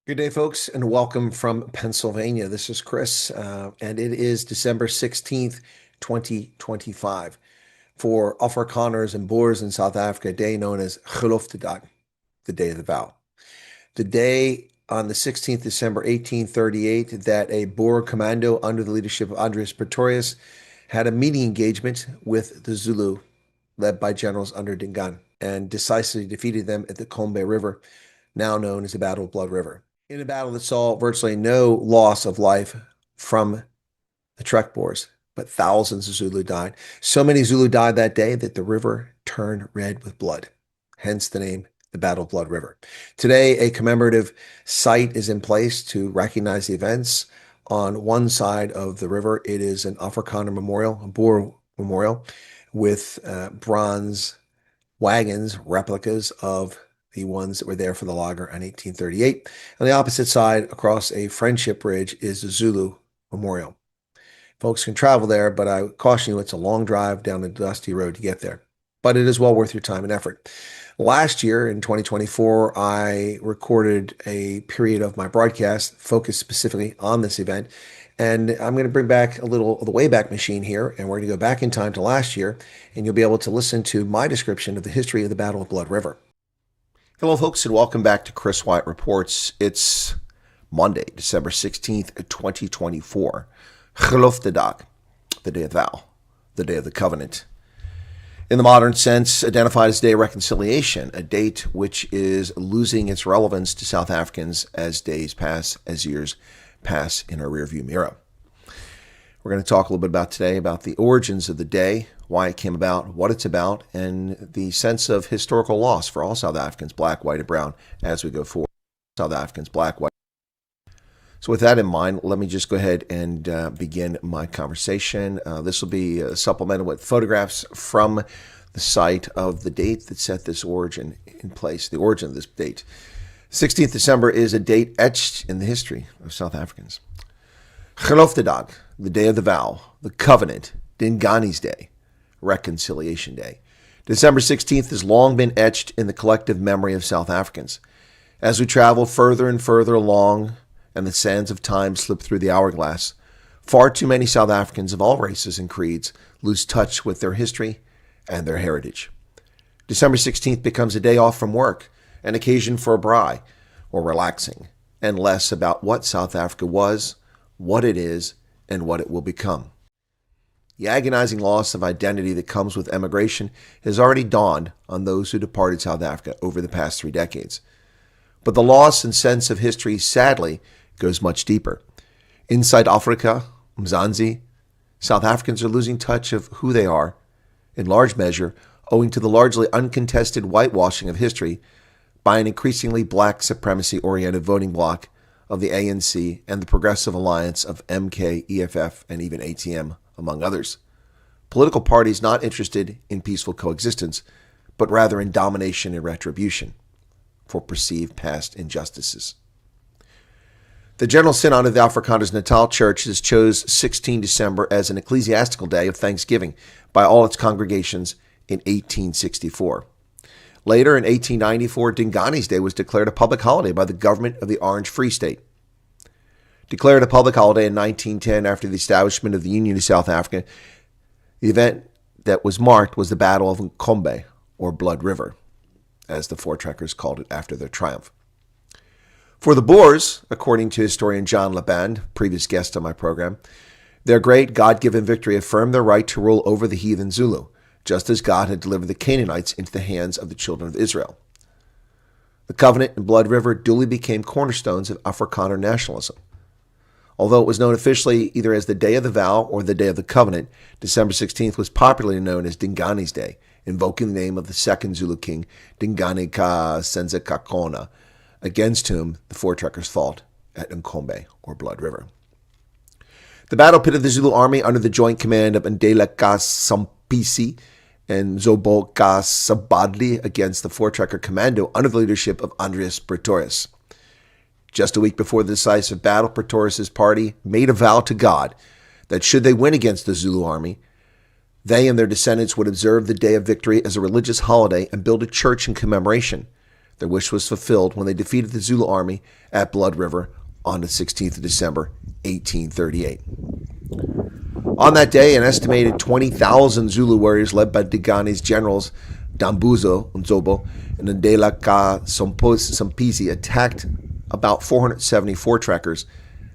Good day, folks, and welcome from Pennsylvania. This is Chris, and it is December 16th, 2025. For Afrikaners and Boers in South Africa, a day known as Geloftedag, the Day of the Vow. The day on the 16th December 1838 that a Boer commando under the leadership of Andries Pretorius had a meeting engagement with the Zulu, led by generals under Dingane, and decisively defeated them at the Combe River, now known as the Battle of Blood River. In a battle that saw virtually no loss of life from the Trek Boers, but thousands of Zulu died. So many Zulu died that day that the river turned red with blood, hence the name, the Battle of Blood River. Today, a commemorative site is in place to recognize the events. On one side of the river, it is an Afrikaner memorial, a Boer memorial, with bronze wagons, replicas of the ones that were there for the lager in 1838. On the opposite side, across a friendship bridge, is the Zulu Memorial. Folks can travel there, but I caution you, it's a long drive down the dusty road to get there. But it is well worth your time and effort. Last year, in 2024, I recorded a period of my broadcast focused specifically on this event. And I'm going to bring back a little of the Wayback Machine here, and we're going to go back in time to last year, and you'll be able to listen to my description of the history of the Battle of Blood River. Hello, folks, and welcome back to Chris Wyatt Reports. It's Monday, December 16th, 2024. Geloftedag, the Day of the Vow, the Day of the Covenant. In the modern sense, identified as Day of Reconciliation, a date which is losing its relevance to South Africans as days pass, as years pass in our rearview mirror. We're going to talk a little bit about today about the origins of the day, why it came about, what it's about, and the sense of historical loss for all South Africans, black, white, and brown, as we go forward. South Africans, black, white. So with that in mind, let me just go ahead and begin my conversation. This will be supplemented with photographs from the site of the date that set this origin in place, the origin of this date. 16th December is a date etched in the history of South Africans. Geloftedag, the Day of the Vow, the Covenant, Dingane's Day, Reconciliation Day. December 16th has long been etched in the collective memory of South Africans. As we travel further and further along and the sands of time slip through the hourglass, far too many South Africans of all races and creeds lose touch with their history and their heritage. December 16th becomes a day off from work, an occasion for a braai or relaxing, and less about what South Africa was, what it is, and what it will become. The agonizing loss of identity that comes with emigration has already dawned on those who departed South Africa over the past 3 decades. But the loss and sense of history, sadly, goes much deeper. Inside Africa, Mzansi, South Africans are losing touch of who they are, in large measure owing to the largely uncontested whitewashing of history by an increasingly black supremacy-oriented voting bloc of the ANC and the Progressive Alliance of MK, EFF, and even ATM, among others. Political parties not interested in peaceful coexistence, but rather in domination and retribution for perceived past injustices. The General Synod of the Afrikaners Natal Churches chose 16 December as an ecclesiastical day of thanksgiving by all its congregations in 1864. Later, in 1894, Dingane's Day was declared a public holiday by the government of the Orange Free State. Declared a public holiday in 1910 after the establishment of the Union of South Africa, the event that was marked was the Battle of Combe, or Blood River, as the Voortrekkers called it after their triumph. For the Boers, according to historian John Laband, previous guest on my program, their great God-given victory affirmed their right to rule over the heathen Zulu, just as God had delivered the Canaanites into the hands of the children of Israel. The Covenant and Blood River duly became cornerstones of Afrikaner nationalism. Although it was known officially either as the Day of the Vow or the Day of the Covenant, December 16th was popularly known as Dingane's Day, invoking the name of the second Zulu king, Dingane ka Senzekakona, against whom the Voortrekkers fought at Nkombe, or Blood River. The battle pitted the Zulu army under the joint command of Ndela ka Sampisi and Zobo ka Sabadli against the Voortrekker commando under the leadership of Andries Pretorius. Just a week before the decisive battle, Pretorius' party made a vow to God that should they win against the Zulu army, they and their descendants would observe the day of victory as a religious holiday and build a church in commemoration, Their wish was fulfilled when they defeated the Zulu army at Blood River on the 16th of December, 1838. On that day, an estimated 20,000 Zulu warriors led by Dingane's generals Dambuzo Nzobo and Ndela Ka Sompisi attacked about 474 trekkers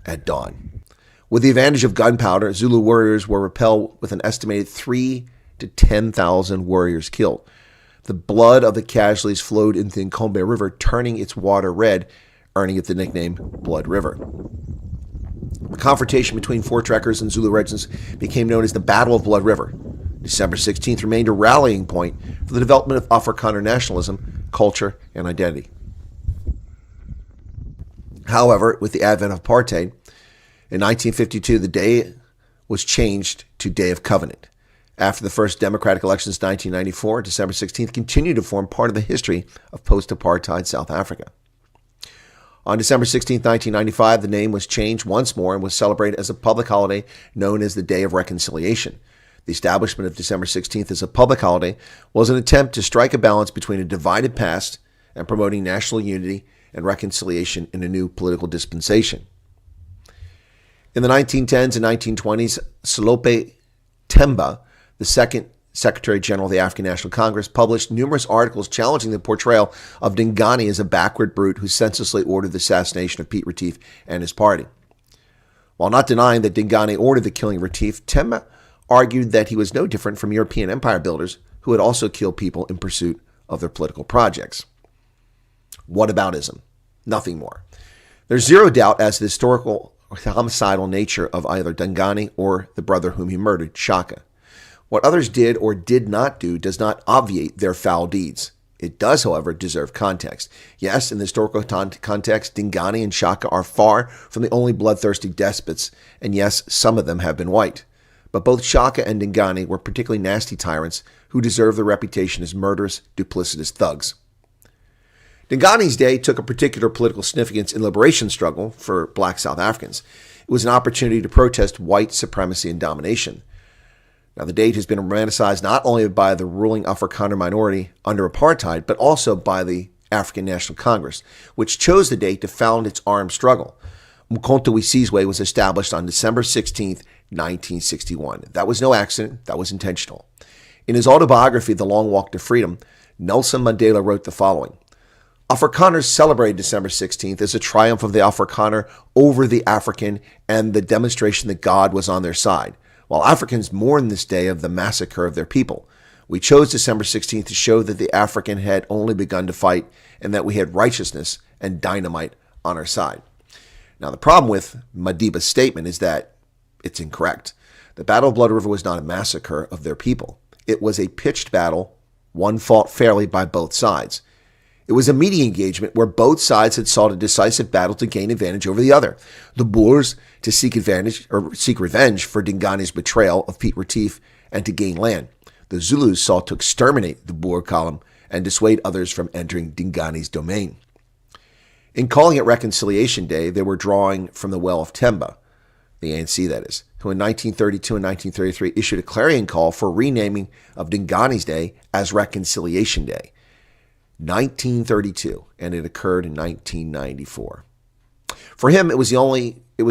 at dawn. With the advantage of gunpowder, Zulu warriors were repelled with an estimated 3,000 to 10,000 warriors killed. The blood of the casualties flowed into the Nkombe River, turning its water red, earning it the nickname Blood River. The confrontation between four trekkers and Zulu regiments became known as the Battle of Blood River. December 16th remained a rallying point for the development of Afrikaner nationalism, culture, and identity. However, with the advent of apartheid, in 1952, the day was changed to Day of Covenant. After the first democratic elections in 1994, December 16th continued to form part of the history of post-apartheid South Africa. On December 16, 1995, the name was changed once more and was celebrated as a public holiday known as the Day of Reconciliation. The establishment of December 16th as a public holiday was an attempt to strike a balance between a divided past and promoting national unity and reconciliation in a new political dispensation. In the 1910s and 1920s, Selope Themba, the second Secretary General of the African National Congress, published numerous articles challenging the portrayal of Dingane as a backward brute who senselessly ordered the assassination of Piet Retief and his party. While not denying that Dingane ordered the killing of Retief, Themba argued that he was no different from European empire builders who had also killed people in pursuit of their political projects. Whataboutism. Nothing more. There's zero doubt as to the historical or homicidal nature of either Dingane or the brother whom he murdered, Shaka. What others did or did not do does not obviate their foul deeds. It does, however, deserve context. Yes, in the historical context, Dingane and Shaka are far from the only bloodthirsty despots, and yes, some of them have been white. But both Shaka and Dingane were particularly nasty tyrants who deserve their reputation as murderous, duplicitous thugs. Dingane's day took a particular political significance in the liberation struggle for black South Africans. It was an opportunity to protest white supremacy and domination. Now, the date has been romanticized not only by the ruling Afrikaner minority under apartheid, but also by the African National Congress, which chose the date to found its armed struggle. Umkhonto we Sizwe was established on December 16, 1961. That was no accident, that was intentional. In his autobiography, The Long Walk to Freedom, Nelson Mandela wrote the following: Afrikaners celebrated December 16th as a triumph of the Afrikaner over the African and the demonstration that God was on their side. While Africans mourn this day of the massacre of their people, we chose December 16th to show that the African had only begun to fight and that we had righteousness and dynamite on our side. Now, the problem with Madiba's statement is that it's incorrect. The Battle of Blood River was not a massacre of their people. It was a pitched battle, one fought fairly by both sides. It was a media engagement where both sides had sought a decisive battle to gain advantage over the other. The Boers to seek revenge for Dingane's betrayal of Piet Retief and to gain land. The Zulus sought to exterminate the Boer column and dissuade others from entering Dingane's domain. In calling it Reconciliation Day, they were drawing from the well of Themba, the ANC that is, who in 1932 and 1933 issued a clarion call for renaming of Dingane's Day as Reconciliation Day. 1932, and it occurred in 1994. For him, it was only in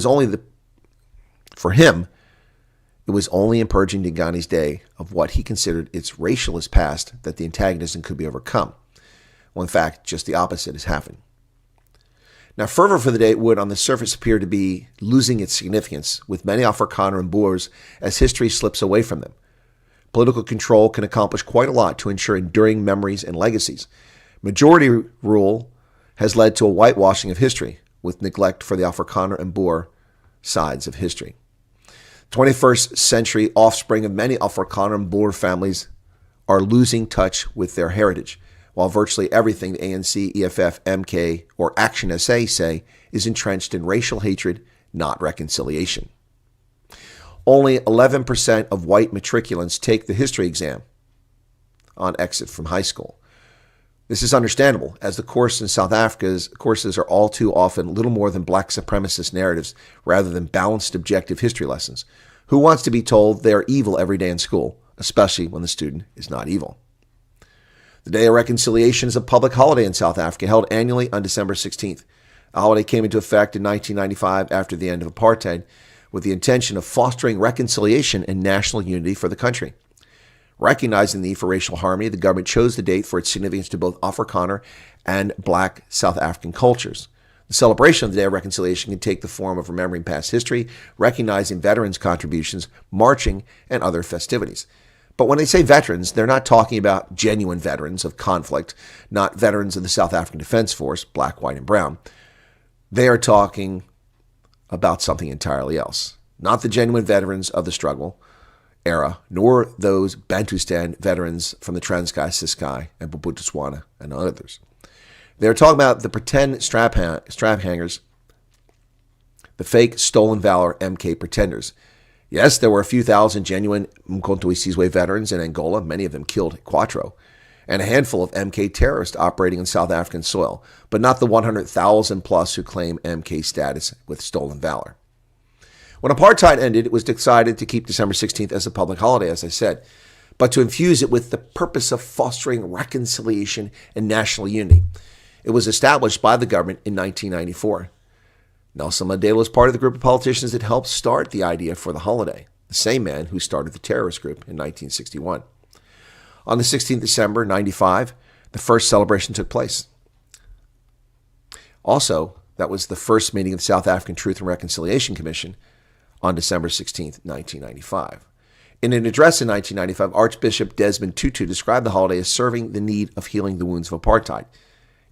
purging Dingane's Day of what he considered its racialist past that the antagonism could be overcome. Well, in fact, just the opposite has happened. Now, fervor for the day would on the surface appear to be losing its significance, with many Afrikaner and Boers as history slips away from them. Political control can accomplish quite a lot to ensure enduring memories and legacies. Majority rule has led to a whitewashing of history, with neglect for the Afrikaner and Boer sides of history. 21st century offspring of many Afrikaner and Boer families are losing touch with their heritage, while virtually everything the ANC, EFF, MK, or Action SA say is entrenched in racial hatred, not reconciliation. Only 11% of white matriculants take the history exam on exit from high school. This is understandable, as the course in South Africa's courses are all too often little more than black supremacist narratives rather than balanced objective history lessons. Who wants to be told they are evil every day in school, especially when the student is not evil? The Day of Reconciliation is a public holiday in South Africa held annually on December 16th. The holiday came into effect in 1995 after the end of apartheid with the intention of fostering reconciliation and national unity for the country. Recognizing the need for racial harmony, the government chose the date for its significance to both Afrikaner and Black South African cultures. The celebration of the Day of Reconciliation can take the form of remembering past history, recognizing veterans' contributions, marching, and other festivities. But when they say veterans, they're not talking about genuine veterans of conflict, not veterans of the South African Defense Force, black, white, and brown. They are talking about something entirely else. Not the genuine veterans of the struggle era, nor those Bantustan veterans from the Transkei, Ciskei, and Botswana, and others. They're talking about the pretend strap hangers, the fake stolen valor MK pretenders. Yes, there were a few thousand genuine Mkhonto we Sizwe veterans in Angola, many of them killed Quattro, and a handful of MK terrorists operating in South African soil, but not the 100,000 plus who claim MK status with stolen valor. When apartheid ended, it was decided to keep December 16th as a public holiday, as I said, but to infuse it with the purpose of fostering reconciliation and national unity. It was established by the government in 1994. Nelson Mandela was part of the group of politicians that helped start the idea for the holiday, the same man who started the terrorist group in 1961. On the 16th of December, 1995, the first celebration took place. Also, that was the first meeting of the South African Truth and Reconciliation Commission on December 16th, 1995. In an address in 1995, Archbishop Desmond Tutu described the holiday as serving the need of healing the wounds of apartheid.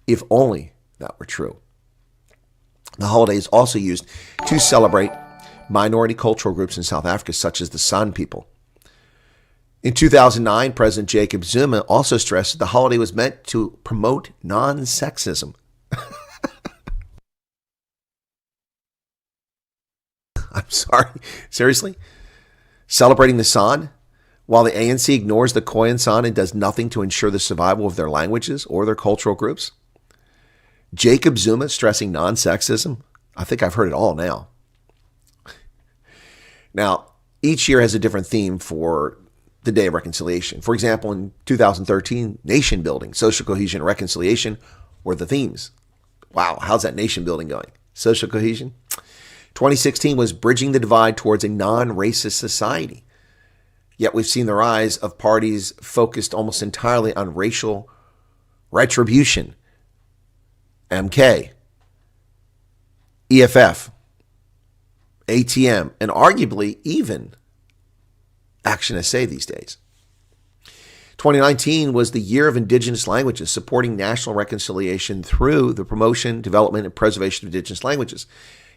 If only that were true. The holiday is also used to celebrate minority cultural groups in South Africa, such as the San people. In 2009, President Jacob Zuma also stressed that the holiday was meant to promote non-sexism. I'm sorry. Seriously? Celebrating the San, while the ANC ignores the Khoi and San and does nothing to ensure the survival of their languages or their cultural groups? Jacob Zuma stressing non-sexism? I think I've heard it all now. Now, each year has a different theme for the Day of Reconciliation. For example, in 2013, nation building, social cohesion, and reconciliation were the themes. Wow, how's that nation building going? Social cohesion? 2016 was bridging the divide towards a non-racist society. Yet we've seen the rise of parties focused almost entirely on racial retribution. MK, EFF, ATM, and arguably even Action SA these days. 2019 was the year of indigenous languages, supporting national reconciliation through the promotion, development, and preservation of indigenous languages.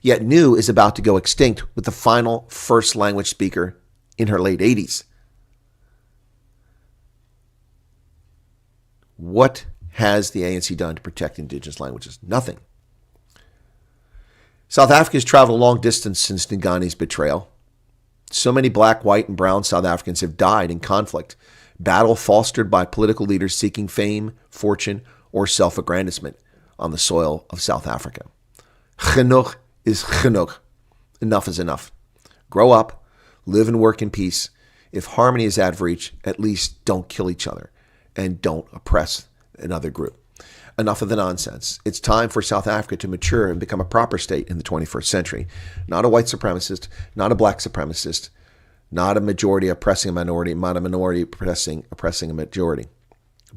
Yet NU is about to go extinct with the final first language speaker in her late 80s. What has the ANC done to protect indigenous languages? Nothing. South Africa has traveled a long distance since Dingane's betrayal. So many black, white, and brown South Africans have died in conflict, battle fostered by political leaders seeking fame, fortune, or self-aggrandizement on the soil of South Africa. Genoeg is genoeg. Enough is enough. Grow up, live and work in peace. If harmony is out of reach, at least don't kill each other and don't oppress another group. Enough of the nonsense. It's time for South Africa to mature and become a proper state in the 21st century. Not a white supremacist, not a black supremacist, not a majority oppressing a minority, not a minority oppressing a majority,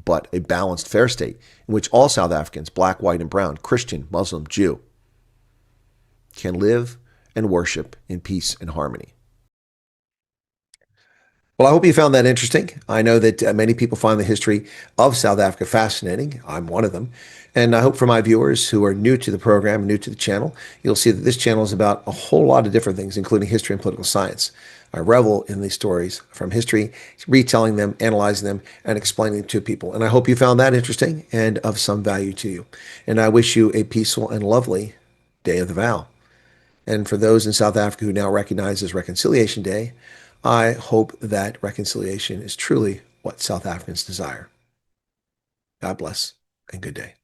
but a balanced, fair state in which all South Africans, black, white, and brown, Christian, Muslim, Jew, can live and worship in peace and harmony. Well, I hope you found that interesting. I know that many people find the history of South Africa fascinating. I'm one of them. And I hope for my viewers who are new to the program, new to the channel, you'll see that this channel is about a whole lot of different things, including history and political science. I revel in these stories from history, retelling them, analyzing them, and explaining them to people. And I hope you found that interesting and of some value to you. And I wish you a peaceful and lovely Day of the Vow. And for those in South Africa who now recognize as Reconciliation Day, I hope that reconciliation is truly what South Africans desire. God bless and good day.